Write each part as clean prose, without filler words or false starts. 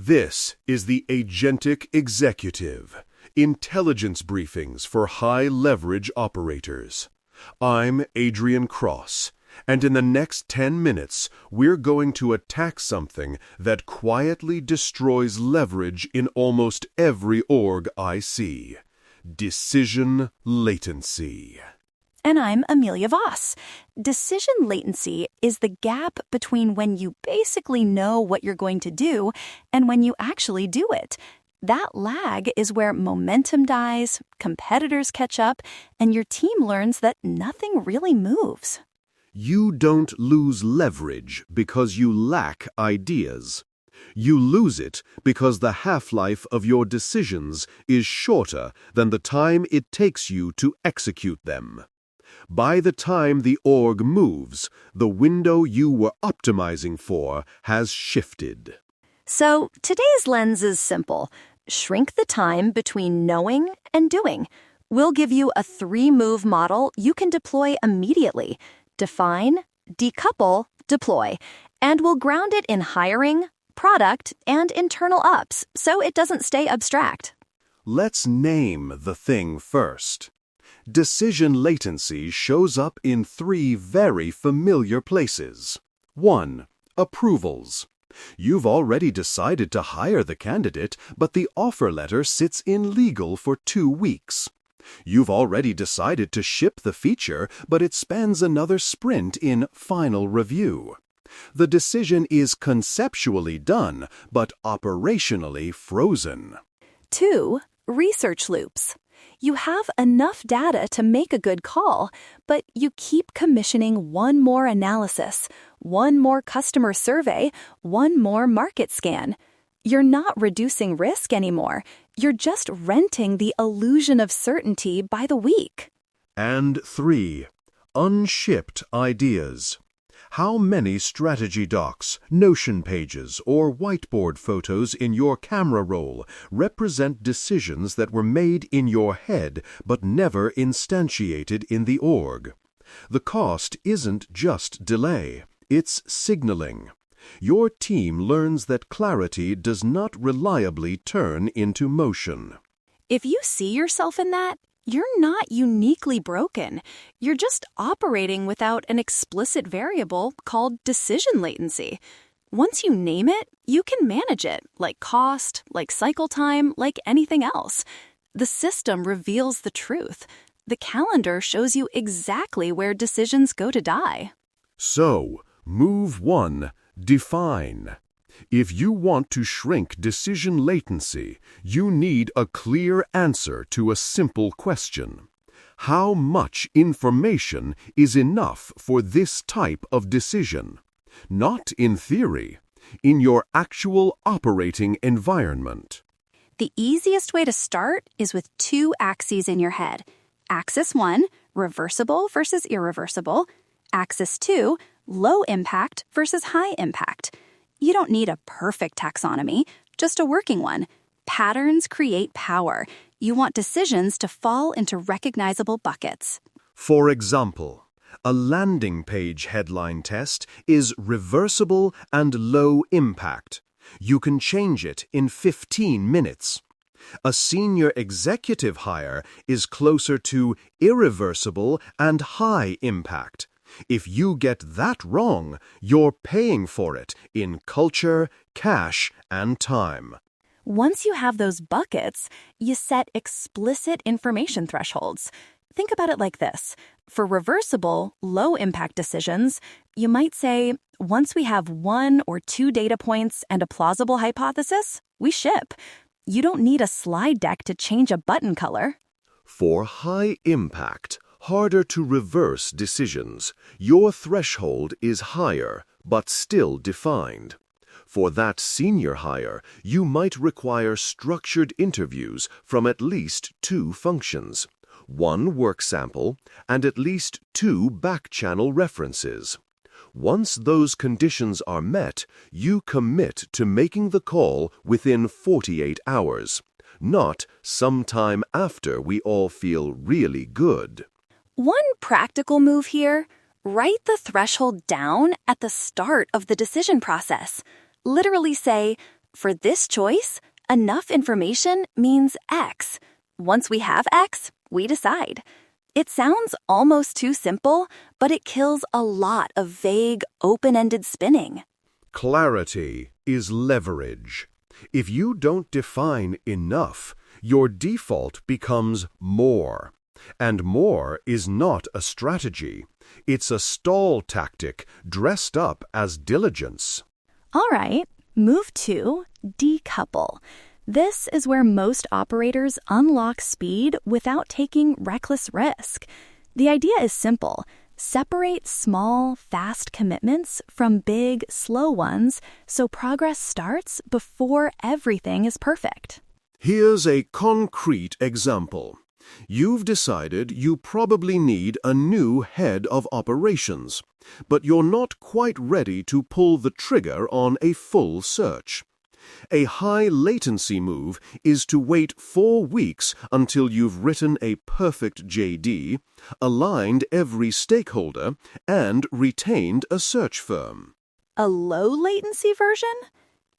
This is the Agentic Executive, intelligence briefings for high-leverage operators. I'm Adrian Cross, and in the next 10 minutes, we're going to attack something that quietly destroys leverage in almost every org I see. Decision latency. And I'm Amelia Voss. Decision latency is the gap between when you basically know what you're going to do and when you actually do it. That lag is where momentum dies, competitors catch up, and your team learns that nothing really moves. You don't lose leverage because you lack ideas. You lose it because the half-life of your decisions is shorter than the time it takes you to execute them. By the time the org moves, the window you were optimizing for has shifted. So today's lens is simple. Shrink the time between knowing and doing. We'll give you a 3-move model you can deploy immediately. Define, decouple, deploy. And we'll ground it in hiring, product, and internal ups so it doesn't stay abstract. Let's name the thing first. Decision latency shows up in 3 very familiar places. 1. Approvals. You've already decided to hire the candidate, but the offer letter sits in legal for 2 weeks. You've already decided to ship the feature, but it spends another sprint in final review. The decision is conceptually done, but operationally frozen. 2. Research loops. You have enough data to make a good call, but you keep commissioning one more analysis, one more customer survey, one more market scan. You're not reducing risk anymore. You're just renting the illusion of certainty by the week. And 3. Unshipped ideas. How many strategy docs, Notion pages, or whiteboard photos in your camera roll represent decisions that were made in your head but never instantiated in the org? The cost isn't just delay, it's signaling. Your team learns that clarity does not reliably turn into motion. If you see yourself in that, you're not uniquely broken. You're just operating without an explicit variable called decision latency. Once you name it, you can manage it, like cost, like cycle time, like anything else. The system reveals the truth. The calendar shows you exactly where decisions go to die. So, move 1, define. If you want to shrink decision latency, you need a clear answer to a simple question. How much information is enough for this type of decision? Not in theory, in your actual operating environment. The easiest way to start is with 2 axes in your head. Axis 1, reversible versus irreversible. Axis 2, low impact versus high impact. You don't need a perfect taxonomy, just a working one. Patterns create power. You want decisions to fall into recognizable buckets. For example, a landing page headline test is reversible and low impact. You can change it in 15 minutes. A senior executive hire is closer to irreversible and high impact. If you get that wrong, you're paying for it in culture, cash, and time. Once you have those buckets, you set explicit information thresholds. Think about it like this. For reversible, low-impact decisions, you might say, once we have 1 or 2 data points and a plausible hypothesis, we ship. You don't need a slide deck to change a button color. For high impact, harder to reverse decisions, your threshold is higher, but still defined. For that senior hire, you might require structured interviews from at least 2 functions, 1 work sample, and at least 2 back-channel references. Once those conditions are met, you commit to making the call within 48 hours, not sometime after we all feel really good. One practical move here, write the threshold down at the start of the decision process. Literally say, For this choice, enough information means X. Once we have X, we decide. It sounds almost too simple, but it kills a lot of vague, open-ended spinning. Clarity is leverage. If you don't define enough, your default becomes more. And more is not a strategy. It's a stall tactic dressed up as diligence. All right, move 2, decouple. This is where most operators unlock speed without taking reckless risk. The idea is simple. Separate small, fast commitments from big, slow ones so progress starts before everything is perfect. Here's a concrete example. You've decided you probably need a new head of operations, but you're not quite ready to pull the trigger on a full search. A high latency move is to wait 4 weeks until you've written a perfect JD, aligned every stakeholder, and retained a search firm. A low latency version?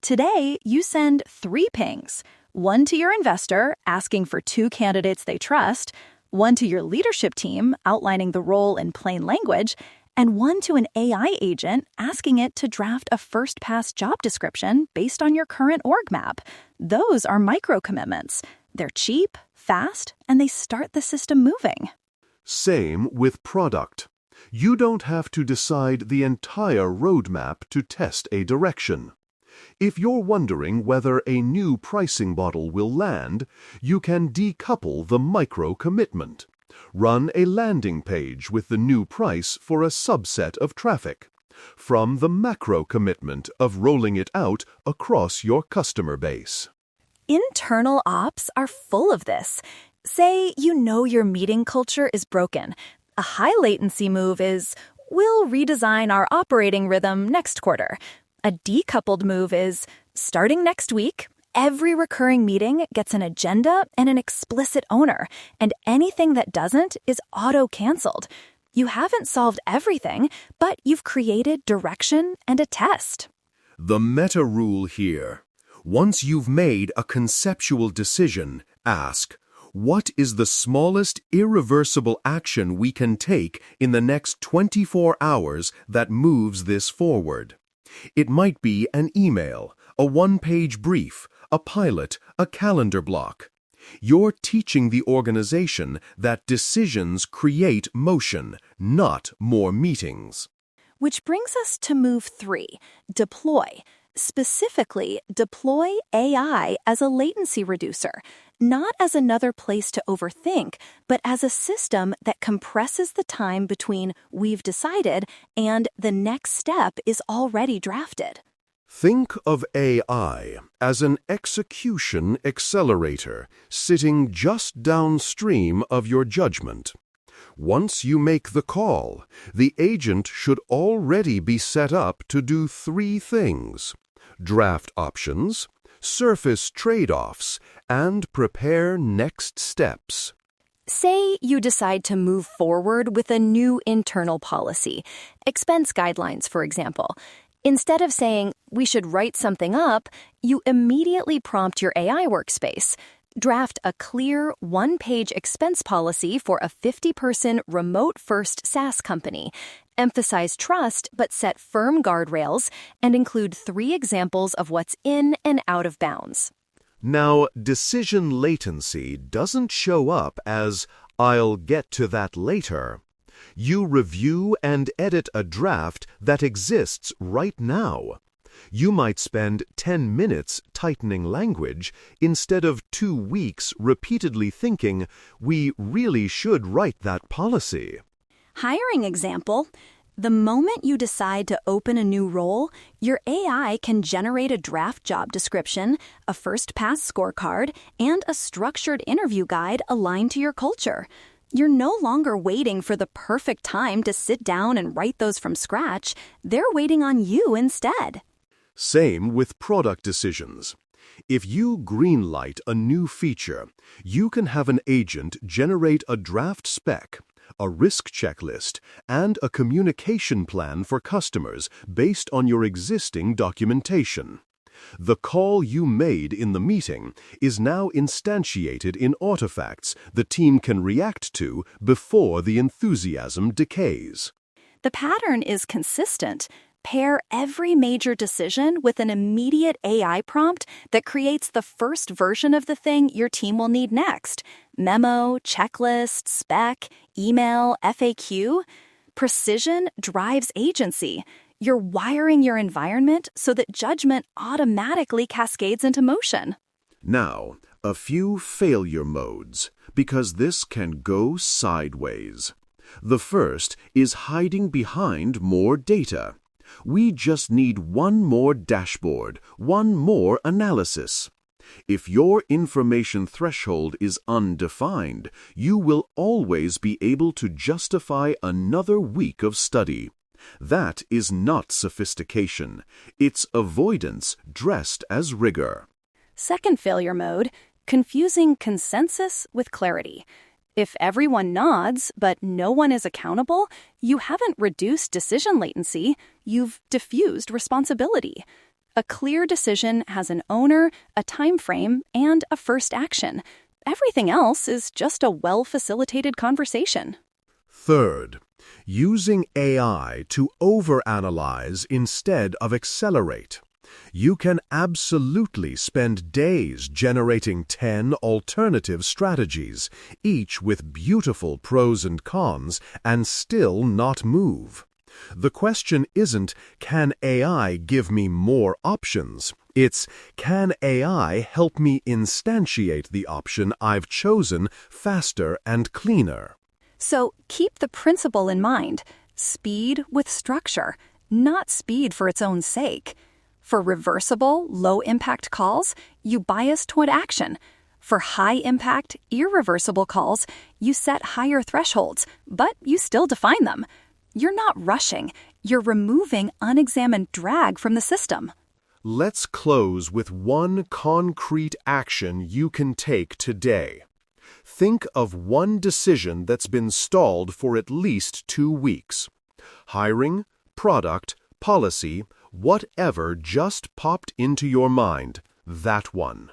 Today, you send 3 pings. One to your investor, asking for 2 candidates they trust, one to your leadership team, outlining the role in plain language, and one to an AI agent, asking it to draft a first-pass job description based on your current org map. Those are micro-commitments. They're cheap, fast, and they start the system moving. Same with product. You don't have to decide the entire roadmap to test a direction. If you're wondering whether a new pricing model will land, you can decouple the micro-commitment. Run a landing page with the new price for a subset of traffic, from the macro commitment of rolling it out across your customer base. Internal ops are full of this. Say you know your meeting culture is broken. A high latency move is, we'll redesign our operating rhythm next quarter. A decoupled move is, starting next week, every recurring meeting gets an agenda and an explicit owner, and anything that doesn't is auto-canceled. You haven't solved everything, but you've created direction and a test. The meta rule here. Once you've made a conceptual decision, ask, what is the smallest irreversible action we can take in the next 24 hours that moves this forward? It might be an email, a one-page brief, a pilot, a calendar block. You're teaching the organization that decisions create motion, not more meetings. Which brings us to move 3, deploy. Specifically, deploy AI as a latency reducer, not as another place to overthink, but as a system that compresses the time between we've decided and the next step is already drafted. Think of AI as an execution accelerator sitting just downstream of your judgment. Once you make the call, the agent should already be set up to do 3 things: draft options, surface trade-offs, and prepare next steps. Say you decide to move forward with a new internal policy, expense guidelines, for example. Instead of saying, we should write something up, you immediately prompt your AI workspace. Draft a clear, one-page expense policy for a 50-person remote-first SaaS company. Emphasize trust, but set firm guardrails, and include 3 examples of what's in and out of bounds. Now, decision latency doesn't show up as, I'll get to that later. You review and edit a draft that exists right now. You might spend 10 minutes tightening language instead of 2 weeks repeatedly thinking, we really should write that policy. Hiring example. The moment you decide to open a new role, your AI can generate a draft job description, a first-pass scorecard, and a structured interview guide aligned to your culture. You're no longer waiting for the perfect time to sit down and write those from scratch. They're waiting on you instead. Same with product decisions. If you greenlight a new feature, you can have an agent generate a draft spec, a risk checklist, and a communication plan for customers based on your existing documentation. The call you made in the meeting is now instantiated in artifacts the team can react to before the enthusiasm decays. The pattern is consistent. Pair every major decision with an immediate AI prompt that creates the first version of the thing your team will need next. Memo, checklist, spec, email, FAQ. Precision drives agency. You're wiring your environment so that judgment automatically cascades into motion. Now, a few failure modes, because this can go sideways. The first is hiding behind more data. We just need one more dashboard, one more analysis. If your information threshold is undefined, you will always be able to justify another week of study. That is not sophistication. It's avoidance dressed as rigor. Second failure mode, confusing consensus with clarity. If everyone nods, but no one is accountable, you haven't reduced decision latency, you've diffused responsibility. A clear decision has an owner, a time frame, and a first action. Everything else is just a well-facilitated conversation. Third, using AI to overanalyze instead of accelerate. You can absolutely spend days generating 10 alternative strategies, each with beautiful pros and cons, and still not move. The question isn't, can AI give me more options? It's, can AI help me instantiate the option I've chosen faster and cleaner? So keep the principle in mind. Speed with structure, not speed for its own sake. For reversible, low-impact calls, you bias toward action. For high-impact, irreversible calls, you set higher thresholds, but you still define them. You're not rushing. You're removing unexamined drag from the system. Let's close with one concrete action you can take today. Think of one decision that's been stalled for at least 2 weeks. Hiring, product, policy, whatever just popped into your mind, that one.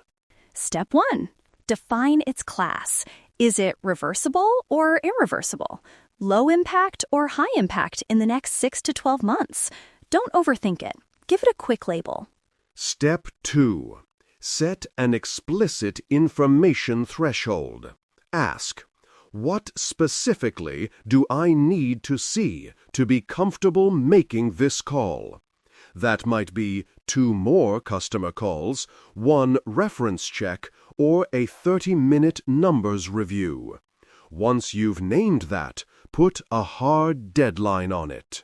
Step 1. Define its class. Is it reversible or irreversible? Low impact or high impact in the next 6 to 12 months? Don't overthink it. Give it a quick label. Step 2. Set an explicit information threshold. Ask, what specifically do I need to see to be comfortable making this call? That might be 2 more customer calls, 1 reference check, or a 30-minute numbers review. Once you've named that, put a hard deadline on it.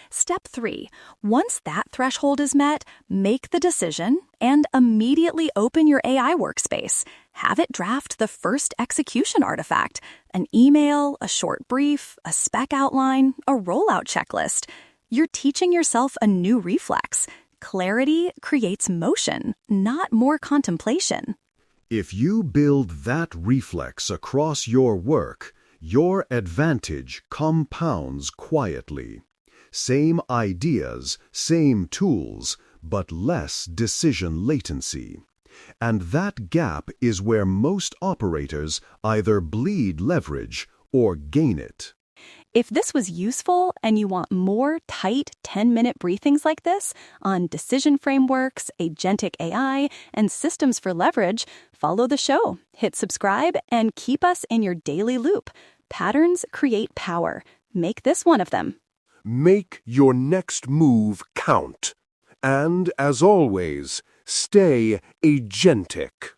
Step 3. Once that threshold is met, make the decision and immediately open your AI workspace. Have it draft the first execution artifact, an email, a short brief, a spec outline, a rollout checklist. You're teaching yourself a new reflex. Clarity creates motion, not more contemplation. If you build that reflex across your work, your advantage compounds quietly. Same ideas, same tools, but less decision latency. And that gap is where most operators either bleed leverage or gain it. If this was useful and you want more tight 10-minute briefings like this on decision frameworks, agentic AI, and systems for leverage, follow the show, hit subscribe, and keep us in your daily loop. Patterns create power. Make this one of them. Make your next move count. And, as always, stay agentic.